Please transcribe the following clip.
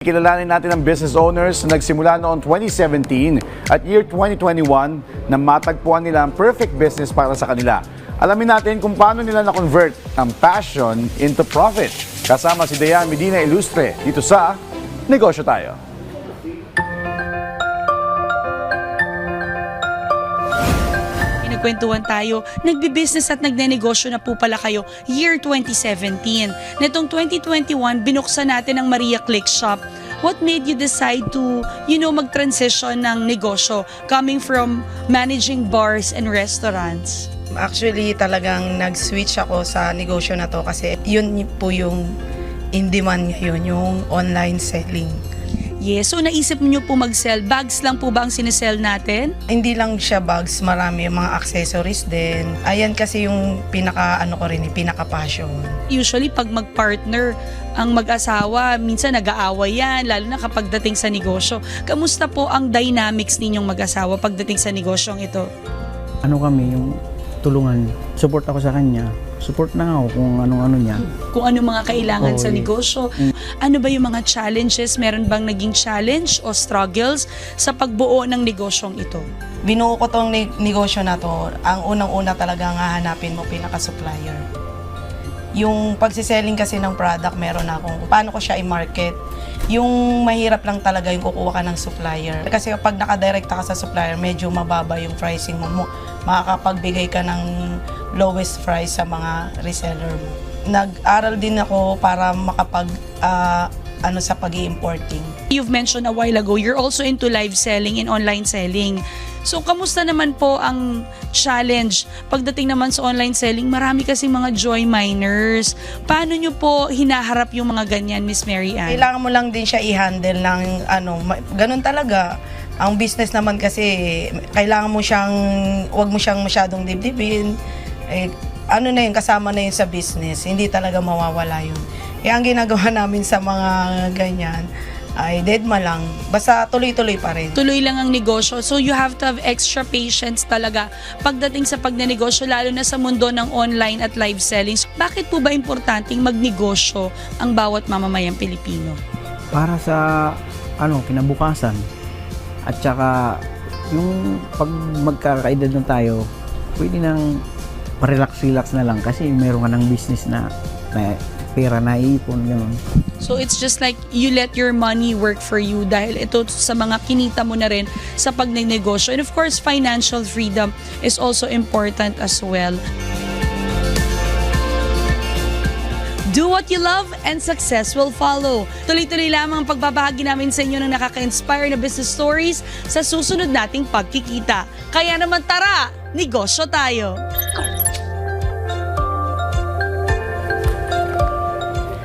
Kilalanin natin ang business owners na nagsimula noong 2017 at year 2021 na matagpuan nila ang perfect business para sa kanila. Alamin natin kung paano nila na-convert ang passion into profit. Kasama si Dayan Medina Ilustre dito sa Negosyo Tayo. Nagkwentuhan tayo, nagbi-business at nagnenegosyo na po pala kayo year 2017. Netong 2021, binuksan natin ang Maria Click Shop. What made you decide to, mag-transition ng negosyo coming from managing bars and restaurants? Actually, talagang nag-switch ako sa negosyo na to kasi yun po yung in demand ngayon, yung online selling. Yes, so naisip niyo po mag-sell. Bags lang po ba ang sinesell natin? Hindi lang siya bags, marami mga accessories din. Ayan kasi yung pinaka-passion. Usually, pag mag-partner ang mag-asawa, minsan nag-aaway yan, lalo na kapag dating sa negosyo. Kamusta po ang dynamics ninyong mag-asawa pagdating sa negosyong ito? Yung tulungan, support ako sa kanya. Support na ako kung ano niya. Kung ano mga kailangan sa negosyo. Ano ba yung mga challenges? Meron bang naging challenge o struggles sa pagbuo ng negosyong ito? Binuo ko tong negosyo na to, ang unang-una talaga nga hanapin mo pinaka-supplier. Yung pagsiselling kasi ng product, meron akong paano ko siya i-market. Yung mahirap lang talaga yung kukuha ka ng supplier. Kasi pag nakadirect ka sa supplier, medyo mababa yung pricing mo. Makakapagbigay ka ng lowest price sa mga reseller mo. Nag-aral din ako para makapag sa pag-i-importing. You've mentioned a while ago, you're also into live selling and online selling. So, kamusta naman po ang challenge? Pagdating naman sa online selling, marami kasing mga joy miners. Paano nyo po hinaharap yung mga ganyan, Miss Mary Ann? Kailangan mo lang din siya i-handle ng ganun talaga. Ang business naman kasi, kailangan mo wag mo siyang masyadong dibdibin. Kasama na yun sa business. Hindi talaga mawawala yun. Kaya ang ginagawa namin sa mga ganyan, ay deadma lang. Basta tuloy-tuloy pa rin. Tuloy lang ang negosyo. So you have to have extra patience talaga pagdating sa pagnenegosyo, lalo na sa mundo ng online at live selling. Bakit po ba importanteng magnegosyo ang bawat mamamayang Pilipino? Para sa kinabukasan. At saka yung pag magkakaedad na tayo, pwede nang parelax-relax na lang kasi meron ka ng business na pera na iipon, gano'n. So it's just like you let your money work for you dahil ito sa mga kinita mo na rin sa pagnenegosyo. And of course, financial freedom is also important as well. Do what you love and success will follow. Tuloy-tuloy lamang ang pagbabahagi namin sa inyo ng nakaka-inspire na business stories sa susunod nating pagkikita. Kaya naman tara, negosyo tayo!